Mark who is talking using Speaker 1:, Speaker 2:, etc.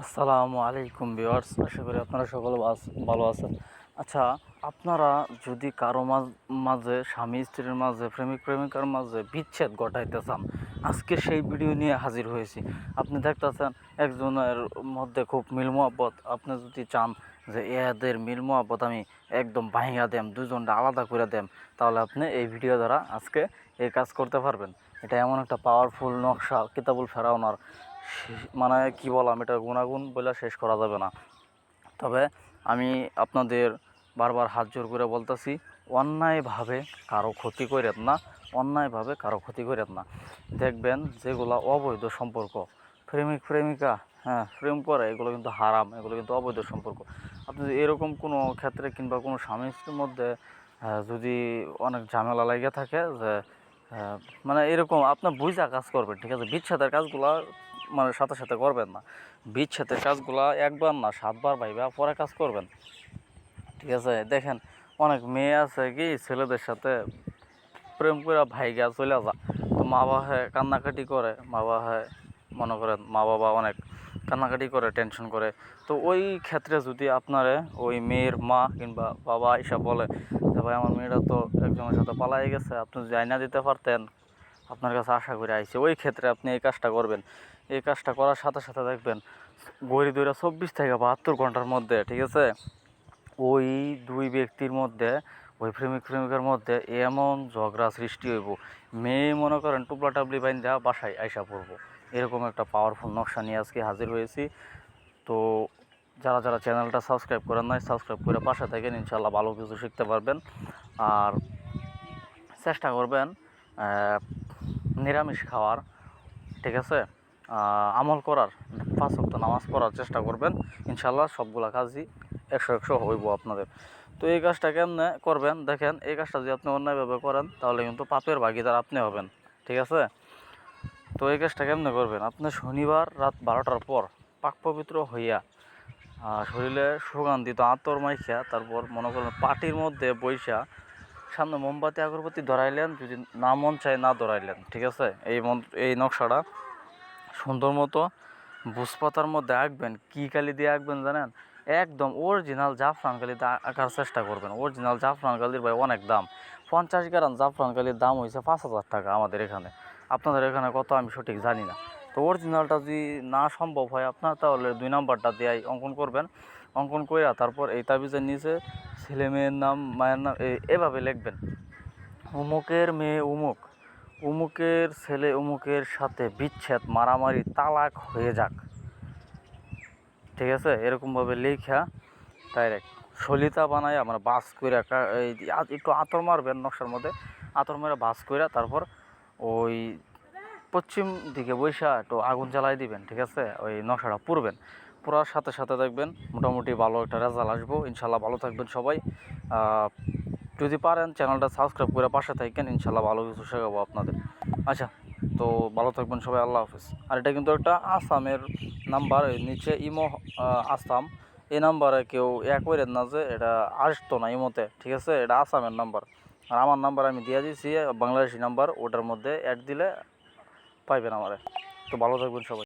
Speaker 1: আসসালামু আলাইকুম ভিউয়ার্স, আশা করি আপনারা সকলে ভালো আছেন। আচ্ছা, আপনারা যদি কারো মাঝে স্বামী স্ত্রীর মাঝে প্রেমিক প্রেমিকার মাঝে বিচ্ছেদ ঘটাইতে চান, আজকে সেই ভিডিও নিয়ে হাজির হয়েছি। আপনি দেখতেছেন একজনের মধ্যে খুব মিল মহব্বত, আপনি যদি চান যে এদের মিল মহব্বত আমি একদম ভাঙিয়া দেম, দুজনটা আলাদা করে দেম, তাহলে আপনি এই ভিডিও দ্বারা আজকে এই কাজ করতে পারবেন। এটা এমন একটা পাওয়ারফুল নকশা, কিতাবুল ফেরাউনার, মানে কি বললাম, এটা গুণাগুণ বলে শেষ করা যাবে না। তবে আমি আপনাদের বারবার হাত জোর করে বলতেছি, অন্যায়ভাবে কারো ক্ষতি করেন না, অন্যায়ভাবে কারো ক্ষতি করেন না। দেখবেন যেগুলো অবৈধ সম্পর্ক, প্রেমিক প্রেমিকা, হ্যাঁ প্রেম করে, এগুলো কিন্তু হারাম, এগুলো কিন্তু অবৈধ সম্পর্ক। আপনি যদি এরকম কোনো ক্ষেত্রে কিংবা কোনো স্বামী স্ত্রীর মধ্যে যদি অনেক ঝামেলা লেগে থাকে যে মানে এরকম আপনার বুঝা কাজ করবেন, ঠিক আছে? বিচ্ছেদের কাজগুলো মানে সাথে সাথে করবেন না। বিচ্ছেদের কাজগুলা একবার না 7 বার ভাইবা পরে কাজ করবেন, ঠিক আছে? দেখেন, অনেক মেয়ে আছে কি ছেলেদের সাথে প্রেম করে ভাইগা চলে যা, তো মা বাবা কান্নাকাটি করে, মা বাবা মনে করেন মা বাবা অনেক কান্নাকাটি করে, টেনশন করে। তো ওই ক্ষেত্রে যদি আপনারে ওই মেয়ের মা কিংবা বাবা এসে বলে যে ভাই আমার মেয়েটা তো একজনের সাথে পালাই গেছে, আপনি যদি আইনা দিতে পারতেন, আপনার কাছে আশা করে আইছে, ওই ক্ষেত্রে আপনি এই কাজটা করবেন। এই কাজটা করার সাথে সাথে দেখবেন গড়ি দইরা 24 থেকে 72 ঘন্টার মধ্যে, ঠিক আছে, ওই দুই ব্যক্তির মধ্যে, ওই প্রেমিক প্রেমিকার মধ্যে এমন ঝগড়া সৃষ্টি হইব, মেয়ে মনে করেন টুপলা টাবলি বাইন্দা বাসায় আইসা পড়বো। এরকম একটা পাওয়ারফুল নকশা নিয়ে আজকে হাজির হয়েছি। তো যারা যারা চ্যানেলটা সাবস্ক্রাইব করেন নাই, সাবস্ক্রাইব করে পাশে থাকেন, ইনশাল্লাহ ভালো কিছু শিখতে পারবেন। আর চেষ্টা করবেন নিরামিষ খাওয়ার, ঠিক আছে, আমল করার, 5 ওয়াক্ত নামাজ পড়ার চেষ্টা করবেন। ইনশাল্লাহ সবগুলা কাজই 100 হইব আপনাদের। তো এই কাজটা কেমনে করবেন দেখেন, এই কাজটা যদি আপনি অন্যায়ভাবে করেন তাহলে কিন্তু পাপের ভাগিদার আপনি হবেন, ঠিক আছে? তো এই কাজটা কেমনে করবেন, আপনি শনিবার রাত 12টার পর পাক পবিত্র হইয়া শরীরে সুগন্ধিত আতর মাইখা, তারপর মনে করেন পাটির মধ্যে বৈশা সামনে মোমবাতি আগরবাতি ধরাইলেন, যদি না মন চায় না ধরাইলেন, ঠিক আছে? এই নকশাটা সুন্দর মতো বুসপাতার মধ্যে আঁকবেন। কী কালি দিয়ে আঁকবেন জানেন? একদম অরিজিনাল জাফরান কালিতে আঁকার চেষ্টা করবেন। অরিজিনাল জাফরান কালির ভাই অনেক দাম। 50 গ্রাম জাফরান কালির দাম হয়েছে 5,000 টাকা আমাদের এখানে। আপনাদের এখানে কত আমি সঠিক জানি না। তো অরিজিনালটা যদি না সম্ভব হয় আপনার, তাহলে 2 নাম্বারটা দিয়ে অঙ্কন করবেন। অঙ্কন কইরা তারপর এই তাবিজের নিচে ছেলে মেয়ের নাম, মায়ের নাম এভাবে লিখবেন: অমুকের মেয়ে অমুক, অমুকের ছেলে অমুকের সাথে বিচ্ছেদ, মারামারি, তালাক হয়ে যাক, ঠিক আছে? এরকমভাবে লেখা ডাইরেক্ট সলিতা বানায় মানে বাস করে এই একটু আতর মারবেন নকশার মধ্যে, আতর মেরে বাস করে তারপর ওই পশ্চিম দিকে বৈশা একটু আগুন জ্বালাই দিবেন, ঠিক আছে? ওই নকশাটা পুরবেন। পুরার সাথে সাথে দেখবেন মোটামুটি ভালো একটা রেজাল্ট আসবো। ইনশাল্লাহ ভালো থাকবেন সবাই। যদি পারেন চ্যানেলটা সাবস্ক্রাইব করে পাশে থাকেন, ইনশাল্লাহ ভালো কিছু শেখাবো আপনাদের। আচ্ছা, তো ভালো থাকবেন সবাই, আল্লাহ হাফিজ। আর এটা কিন্তু একটা আসামের নাম্বার, নিচে ইমো আসাম, এই নাম্বারে কেউ করেন না যে এটা আসতো না ইমোতে, ঠিক আছে? এটা আসামের নাম্বার। আর আমার নাম্বার আমি দিয়ে দিয়েছি বাংলাদেশি নাম্বার, ওটার মধ্যে অ্যাড দিলে পাইবেন আমারে। তো ভালো থাকবেন সবাই।